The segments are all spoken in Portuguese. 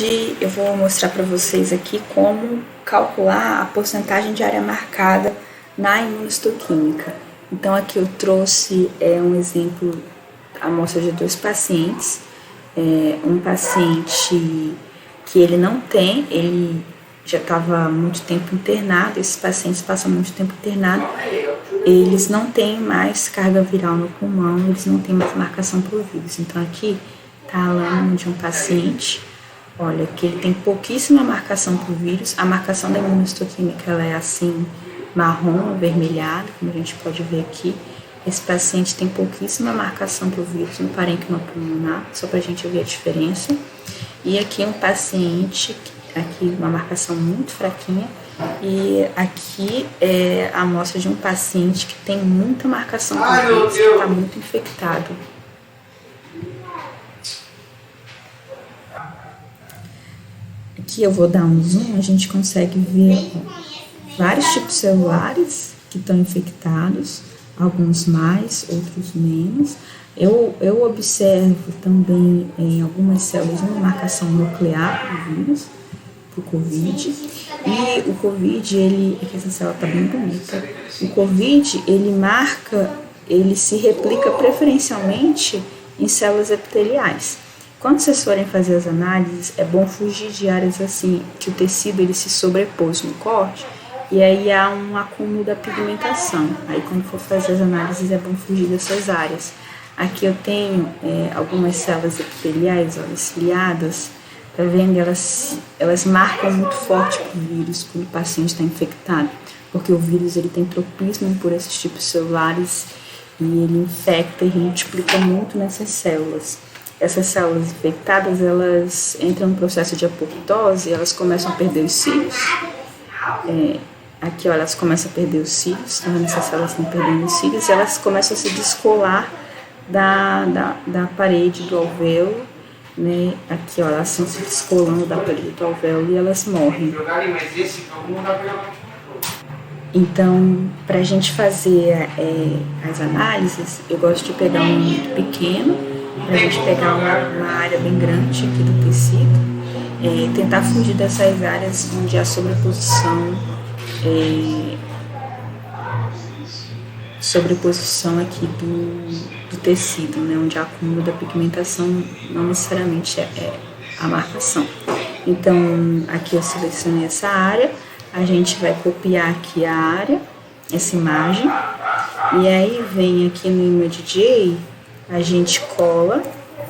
Hoje eu vou mostrar para vocês aqui como calcular a porcentagem de área marcada na imunistoquímica. Então aqui eu trouxe um exemplo, amostra de 2 pacientes. Um paciente que ele já estava muito tempo internado. Esses pacientes passam muito tempo internado, eles não têm mais carga viral no pulmão, eles não têm mais marcação por vírus. Então aqui está a lâmina de um paciente. Olha, que ele tem pouquíssima marcação por vírus. A marcação da imunistoquímica ela é assim, marrom, avermelhada, como a gente pode ver aqui. Esse paciente tem pouquíssima marcação por vírus no parênquima pulmonar, só para a gente ver a diferença. E aqui um paciente, aqui uma marcação muito fraquinha. E aqui é a amostra de um paciente que tem muita marcação por vírus, que está muito infectado. Aqui eu vou dar um zoom, a gente consegue ver vários tipos celulares que estão infectados, alguns mais, outros menos. Eu observo também em algumas células uma marcação nuclear do vírus, do Covid. E o Covid, aqui essa célula está bem bonita. O Covid, ele se replica preferencialmente em células epiteliais. Quando vocês forem fazer as análises, é bom fugir de áreas assim, que o tecido ele se sobrepôs no corte, e aí há um acúmulo da pigmentação. Aí quando for fazer as análises, é bom fugir dessas áreas. Aqui eu tenho algumas células epiteliais, olha, ciliadas, tá vendo? Elas marcam muito forte o vírus quando o paciente está infectado, porque o vírus ele tem tropismo por esses tipos celulares e ele infecta e multiplica muito nessas células. Essas células infectadas, elas entram no processo de apoptose, elas começam a perder os cílios. Aqui, ó, elas começam a perder os cílios, tá vendo? Essas células estão perdendo os cílios e elas começam a se descolar da parede do alvéolo, né? Aqui, ó, elas estão se descolando da parede do alvéolo e elas morrem. Então, para a gente fazer as análises, eu gosto de pegar um muito pequeno, para a gente pegar uma área bem grande aqui do tecido, tentar fugir dessas áreas onde há sobreposição aqui do tecido, né, onde há acúmulo da pigmentação, não necessariamente é a marcação. Então, aqui eu selecionei essa área, a gente vai copiar aqui a área, essa imagem, e aí vem aqui no ImageJ, a gente cola,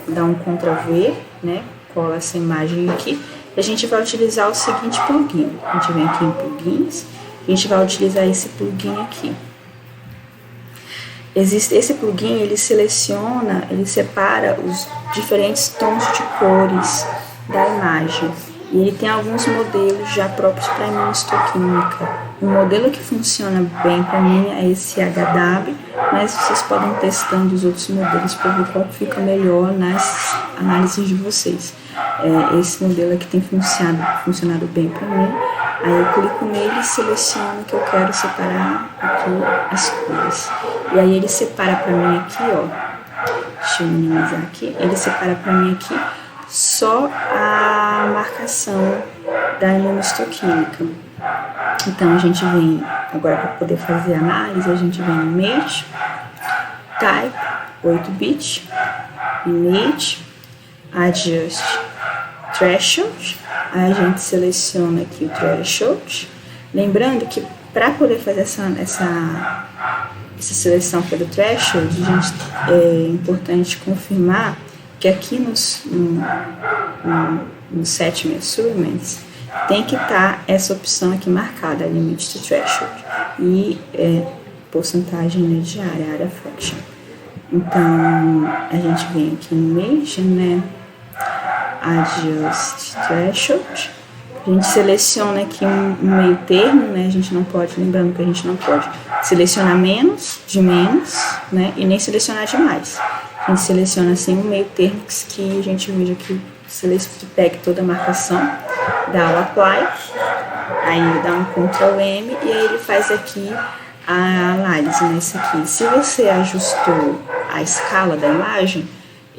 dá um Ctrl+V, né? Cola essa imagem aqui. E a gente vai utilizar o seguinte plugin. A gente vem aqui em plugins, a gente vai utilizar esse plugin aqui. Esse plugin, ele separa os diferentes tons de cores da imagem. E ele tem alguns modelos já próprios para imunistoquímica. O modelo que funciona bem para mim é esse HW, mas vocês podem ir testando os outros modelos para ver qual fica melhor nas análises de vocês. Esse modelo aqui tem funcionado bem para mim. Aí eu clico nele e seleciono que eu quero separar aqui as cores. E aí ele separa para mim aqui, ó. Deixa eu minimizar aqui. Ele separa para mim aqui só a marcação da imunistoquímica. Então a gente vem, agora para poder fazer a análise, a gente vem em Image, Type, 8-bit, Image, Adjust Threshold, aí a gente seleciona aqui o Threshold. Lembrando que para poder fazer essa seleção pelo Threshold, é importante confirmar que aqui no Set Measurements tem que estar essa opção aqui marcada, Limit to Threshold, e porcentagem de área fraction. Então, a gente vem aqui no Image, né, Adjust Threshold, a gente seleciona aqui um meio termo, né, a gente não pode, lembrando que a gente não pode selecionar menos, né, e nem selecionar de mais. A gente seleciona assim um meio termo que a gente veja que pegue toda a marcação, dá o Apply, aí dá um Ctrl+M e aí ele faz aqui a análise nesse aqui. Se você ajustou a escala da imagem,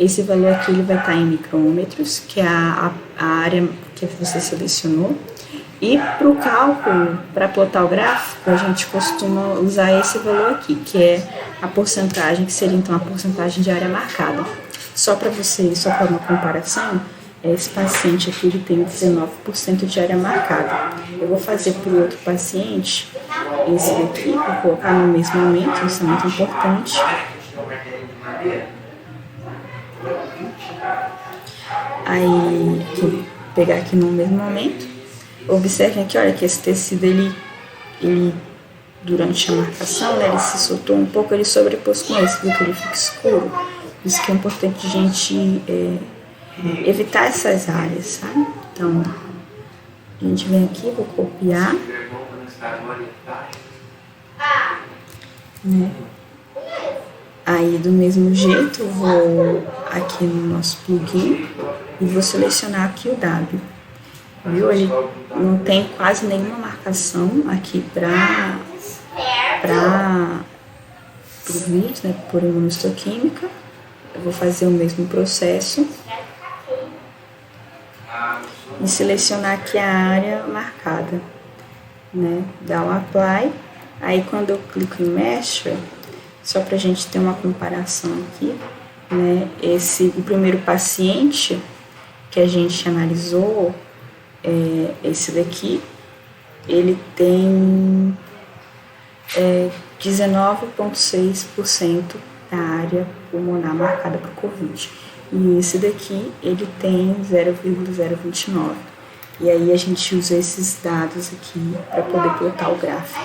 Esse valor aqui ele vai estar em micrômetros, que é a área que você selecionou. E para o cálculo, para plotar o gráfico, a gente costuma usar esse valor aqui, que é a porcentagem, que seria então a porcentagem de área marcada. Só para uma comparação, esse paciente aqui ele tem 19% de área marcada. Eu vou fazer para o outro paciente, esse daqui, vou colocar no mesmo aumento, isso é muito importante. Aí, vou pegar aqui no mesmo momento. Observem aqui, olha, que esse tecido, ele durante a marcação, né, ele se soltou um pouco, ele sobrepôs com esse, viu que ele fica escuro. Isso que é importante a gente evitar essas áreas, sabe? Então, a gente vem aqui, vou copiar. Né? Aí, do mesmo jeito, vou aqui no nosso plugin e vou selecionar aqui o W. Viu? Ele não tem quase nenhuma marcação aqui para o vírus, né, por imunohistoquímica. Eu vou fazer o mesmo processo e selecionar aqui a área marcada, né, dar um apply. Aí quando eu clico em Mesher, só para a gente ter uma comparação aqui, né, o primeiro paciente que a gente analisou, esse daqui, ele tem 19,6% da área pulmonar marcada para o Covid. E esse daqui, ele tem 0,029. E aí a gente usa esses dados aqui para poder plotar o gráfico.